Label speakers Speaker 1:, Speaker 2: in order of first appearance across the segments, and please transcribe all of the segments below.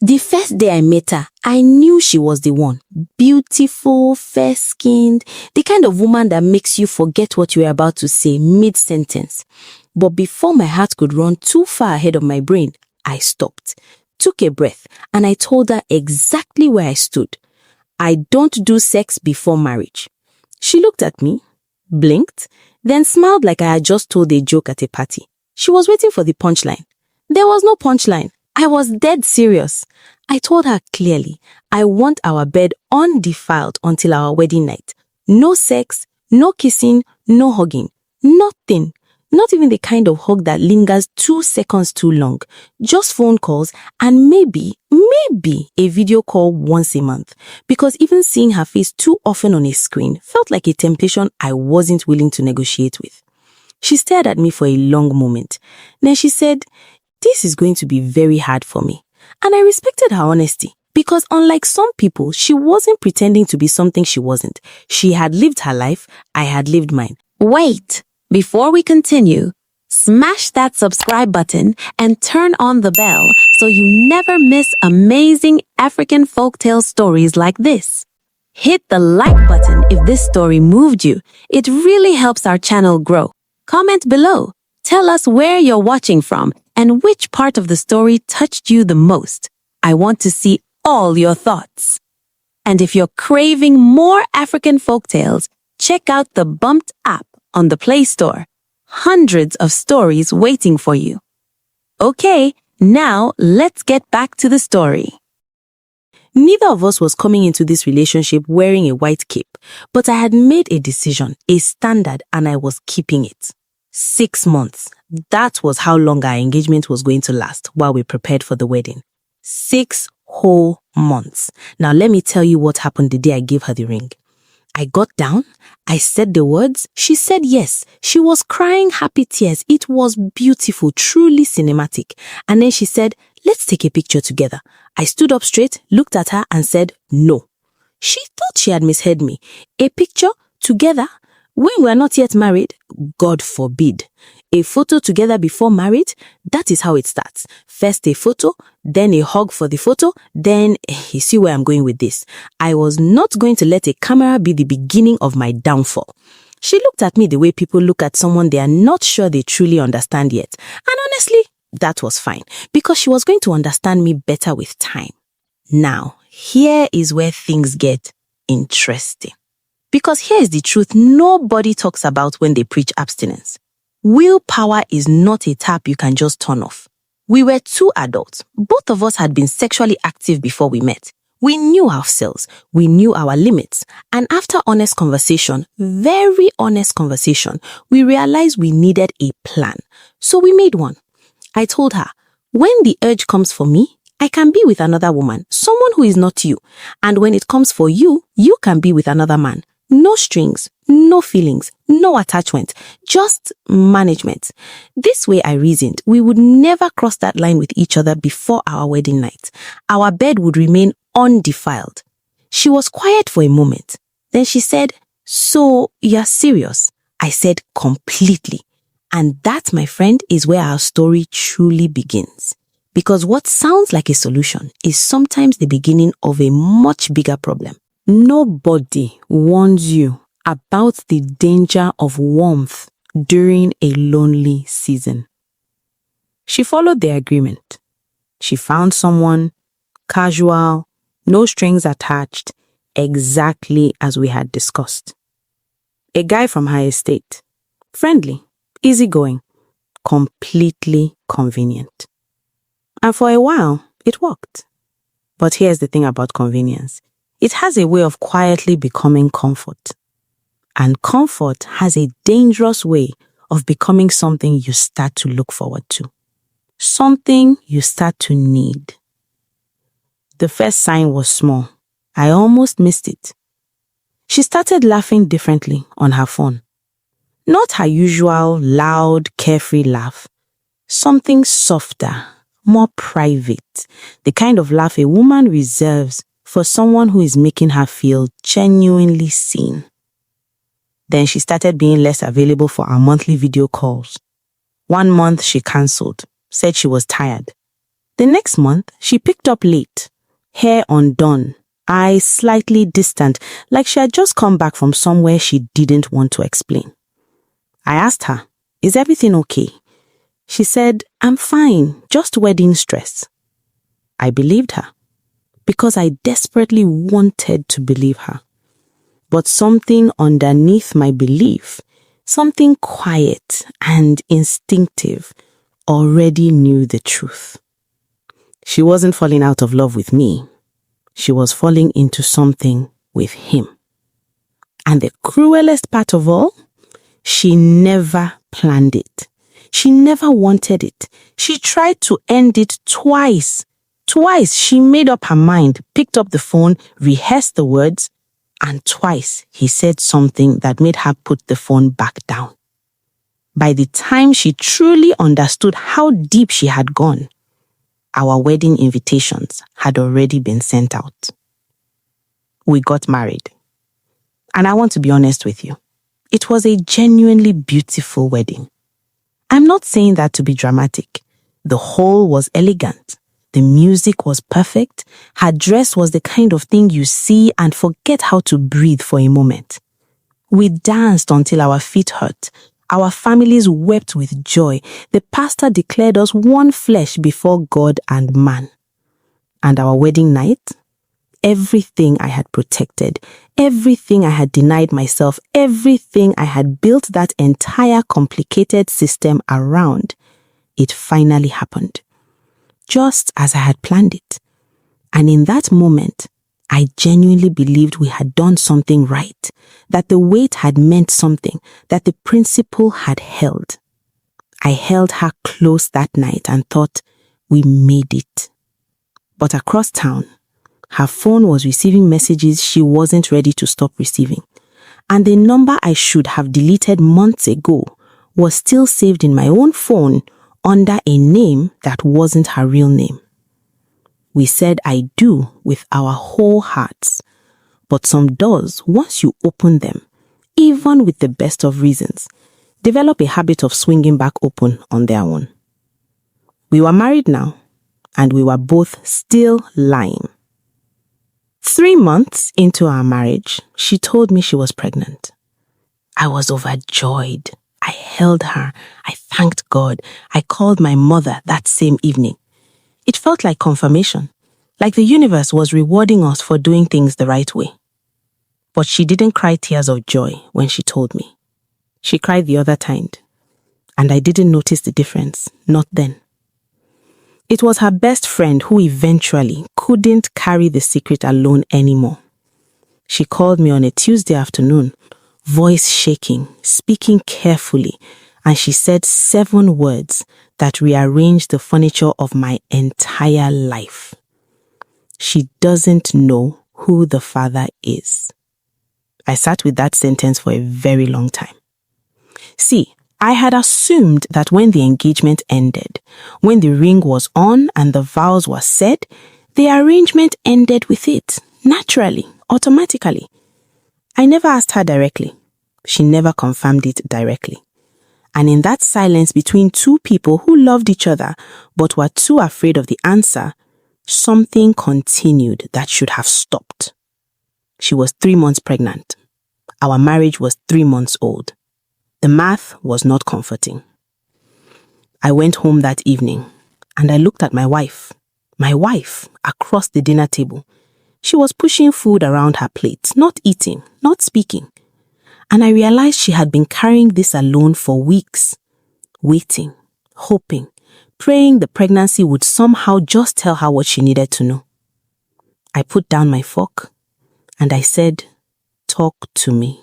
Speaker 1: The first day I met her, I knew she was the one. Beautiful, fair-skinned, the kind of woman that makes you forget what you were about to say mid-sentence. But before my heart could run too far ahead of my brain, I stopped, took a breath, and I told her exactly where I stood. I don't do sex before marriage. She looked at me, blinked, then smiled like I had just told a joke at a party. She was waiting for the punchline. There was no punchline. I was dead serious. I told her clearly, I want our bed undefiled until our wedding night. No sex, no kissing, no hugging. Nothing. Not even the kind of hug that lingers 2 seconds too long. Just phone calls and maybe a video call once a month. Because even seeing her face too often on a screen felt like a temptation I wasn't willing to negotiate with. She stared at me for a long moment. Then she said, "This is going to be very hard for me." And I respected her honesty. Because unlike some people, she wasn't pretending to be something she wasn't. She had lived her life, I had lived mine.
Speaker 2: Wait! Before we continue, smash that subscribe button and turn on the bell so you never miss amazing African folktale stories like this. Hit the like button if this story moved you. It really helps our channel grow. Comment below. Tell us where you're watching from and which part of the story touched you the most. I want to see all your thoughts. And if you're craving more African folktales, check out the Bumped app on the Play Store. Hundreds of stories waiting for you. Okay, now let's get back to the story.
Speaker 1: Neither of us was coming into this relationship wearing a white cape, but I had made a decision, a standard, and I was keeping it. 6 months. That was how long our engagement was going to last while we prepared for the wedding. 6 whole months. Now let me tell you what happened the day I gave her the ring. I got down, I said the words, she said yes. She was crying happy tears. It was beautiful, truly cinematic. And then she said, "Let's take a picture together." I stood up straight, looked at her and said, "No." She thought she had misheard me. A picture together when we are not yet married? God forbid. A photo together before marriage? That is how it starts. First a photo, then a hug for the photo, then you see where I'm going with this. I was not going to let a camera be the beginning of my downfall. She looked at me the way people look at someone they are not sure they truly understand yet. And honestly, that was fine because she was going to understand me better with time. Now, here is where things get interesting. Because here is the truth nobody talks about when they preach abstinence. Willpower is not a tap you can just turn off. We were 2 adults. Both of us had been sexually active before we met. We knew ourselves. We knew our limits. And after honest conversation, very honest conversation, we realized we needed a plan. So we made one. I told her, when the urge comes for me, I can be with another woman, someone who is not you. And when it comes for you, you can be with another man. No strings, no feelings, no attachment, just management. This way I reasoned, we would never cross that line with each other before our wedding night. Our bed would remain undefiled. She was quiet for a moment. Then she said, "So you're serious?" I said, "Completely." And that, my friend, is where our story truly begins. Because what sounds like a solution is sometimes the beginning of a much bigger problem. Nobody warns you about the danger of warmth during a lonely season. She followed the agreement. She found someone, casual, no strings attached, exactly as we had discussed. A guy from her estate, friendly, easygoing, completely convenient. And for a while, it worked. But here's the thing about convenience. It has a way of quietly becoming comfort. And comfort has a dangerous way of becoming something you start to look forward to. Something you start to need. The first sign was small. I almost missed it. She started laughing differently on her phone. Not her usual loud, carefree laugh. Something softer, more private. The kind of laugh a woman reserves for someone who is making her feel genuinely seen. Then she started being less available for our monthly video calls. 1 month she cancelled, said she was tired. The next month, she picked up late, hair undone, eyes slightly distant, like she had just come back from somewhere she didn't want to explain. I asked her, "Is everything okay?" She said, "I'm fine, just wedding stress." I believed her, because I desperately wanted to believe her. But something underneath my belief, something quiet and instinctive, already knew the truth. She wasn't falling out of love with me. She was falling into something with him. And the cruelest part of all, she never planned it. She never wanted it. She tried to end it twice. Twice she made up her mind, picked up the phone, rehearsed the words, and twice he said something that made her put the phone back down. By the time she truly understood how deep she had gone, our wedding invitations had already been sent out. We got married. And I want to be honest with you, it was a genuinely beautiful wedding. I'm not saying that to be dramatic. The hall was elegant. The music was perfect. Her dress was the kind of thing you see and forget how to breathe for a moment. We danced until our feet hurt. Our families wept with joy. The pastor declared us one flesh before God and man. And our wedding night, everything I had protected, everything I had denied myself, everything I had built that entire complicated system around, it finally happened. Just as I had planned it. And in that moment, I genuinely believed we had done something right, that the wait had meant something, that the principle had held. I held her close that night and thought, we made it. But across town, her phone was receiving messages she wasn't ready to stop receiving. And the number I should have deleted months ago was still saved in my own phone under a name that wasn't her real name. We said I do with our whole hearts, but some doors, once you open them, even with the best of reasons, develop a habit of swinging back open on their own. We were married now, and we were both still lying. 3 months into our marriage, she told me she was pregnant. I was overjoyed. I held her. I thanked God. I called my mother that same evening. It felt like confirmation, like the universe was rewarding us for doing things the right way. But she didn't cry tears of joy when she told me. She cried the other kind, and I didn't notice the difference, not then. It was her best friend who eventually couldn't carry the secret alone anymore. She called me on a Tuesday afternoon, voice shaking, speaking carefully, and she said 7 words that rearranged the furniture of my entire life. She doesn't know who the father is. I sat with that sentence for a very long time. See, I had assumed that when the engagement ended, when the ring was on and the vows were said, the arrangement ended with it, naturally, automatically. I never asked her directly. She never confirmed it directly. And in that silence between 2 people who loved each other but were too afraid of the answer, something continued that should have stopped. She was 3 months pregnant. Our marriage was 3 months old. The math was not comforting. I went home that evening and I looked at my wife, across the dinner table. She was pushing food around her plate, not eating, not speaking. And I realized she had been carrying this alone for weeks, waiting, hoping, praying the pregnancy would somehow just tell her what she needed to know. I put down my fork and I said, "Talk to me."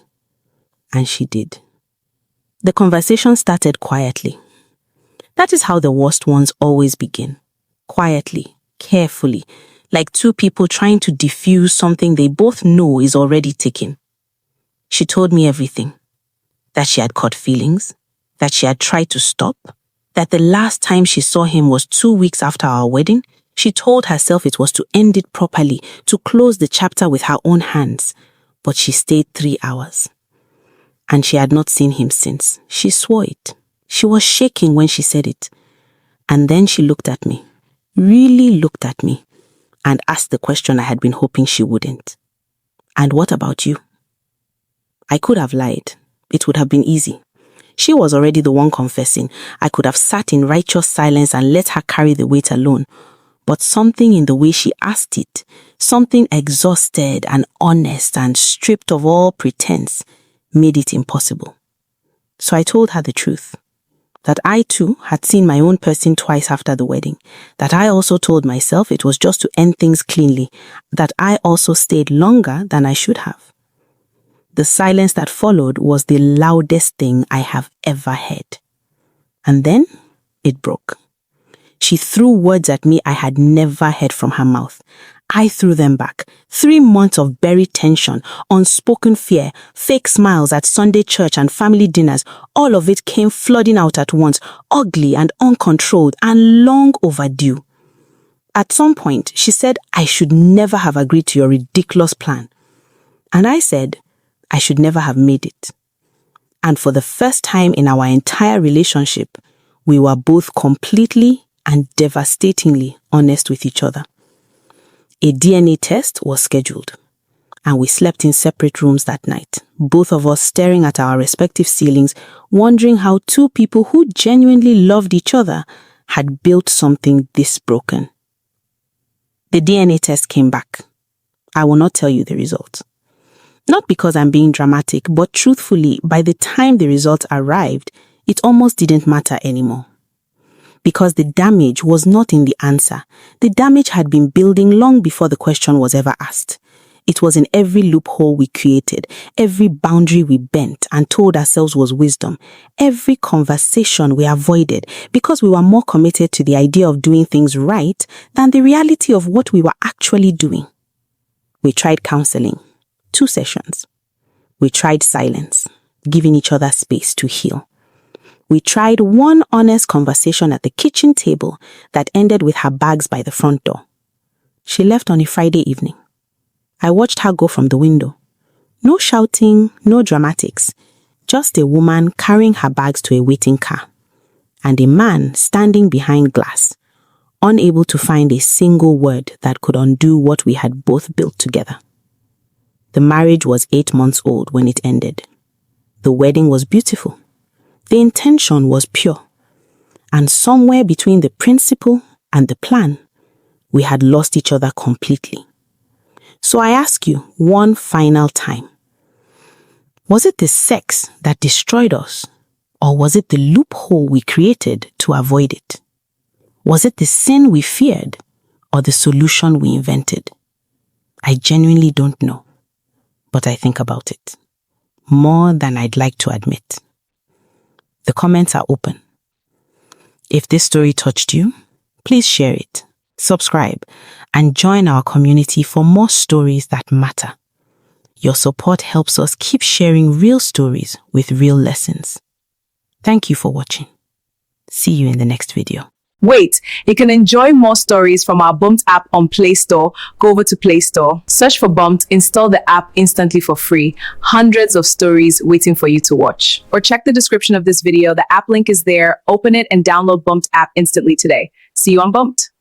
Speaker 1: And she did. The conversation started quietly. That is how the worst ones always begin. Quietly, carefully, like 2 people trying to diffuse something they both know is already ticking. She told me everything. That she had caught feelings, that she had tried to stop, that the last time she saw him was 2 weeks after our wedding. She told herself it was to end it properly, to close the chapter with her own hands. But she stayed 3 hours. And she had not seen him since. She swore it. She was shaking when she said it. And then she looked at me. really looked at me and asked the question I had been hoping she wouldn't. "And what about you?" I could have lied. It would have been easy. She was already the one confessing. I could have sat in righteous silence and let her carry the weight alone. But something in the way she asked it, something exhausted and honest and stripped of all pretense, made it impossible. So I told her the truth. That I too had seen my own person twice after the wedding. That I also told myself it was just to end things cleanly. That I also stayed longer than I should have. The silence that followed was the loudest thing I have ever heard. And then it broke. She threw words at me I had never heard from her mouth. I threw them back. 3 months of buried tension, unspoken fear, fake smiles at Sunday church and family dinners, all of it came flooding out at once, ugly and uncontrolled and long overdue. At some point, she said I should never have agreed to your ridiculous plan. And I said I should never have made it. And for the first time in our entire relationship, we were both completely and devastatingly honest with each other. A DNA test was scheduled, and we slept in separate rooms that night, both of us staring at our respective ceilings, wondering how two people who genuinely loved each other had built something this broken. The DNA test came back. I will not tell you the result. Not because I'm being dramatic, but truthfully, by the time the results arrived, it almost didn't matter anymore. Because the damage was not in the answer. The damage had been building long before the question was ever asked. It was in every loophole we created, every boundary we bent and told ourselves was wisdom, every conversation we avoided because we were more committed to the idea of doing things right than the reality of what we were actually doing. We tried counseling, 2 sessions. We tried silence, giving each other space to heal. We tried one honest conversation at the kitchen table that ended with her bags by the front door. She left on a Friday evening. I watched her go from the window. No shouting, no dramatics. Just a woman carrying her bags to a waiting car. And a man standing behind glass, unable to find a single word that could undo what we had both built together. The marriage was 8 months old when it ended. The wedding was beautiful. The intention was pure. And somewhere between the principle and the plan, we had lost each other completely. So I ask you one final time. Was it the sex that destroyed us? Or was it the loophole we created to avoid it? Was it the sin we feared or the solution we invented? I genuinely don't know, but I think about it more than I'd like to admit. The comments are open. If this story touched you, please share it, subscribe, and join our community for more stories that matter. Your support helps us keep sharing real stories with real lessons. Thank you for watching. See you in the next video.
Speaker 3: Wait, you can enjoy more stories from our Bumped app on Play Store. Go over to Play Store, search for Bumped, install the app instantly for free. Hundreds of stories waiting for you to watch. Or check the description of this video. The app link is there. Open it and download Bumped app instantly today. See you on Bumped.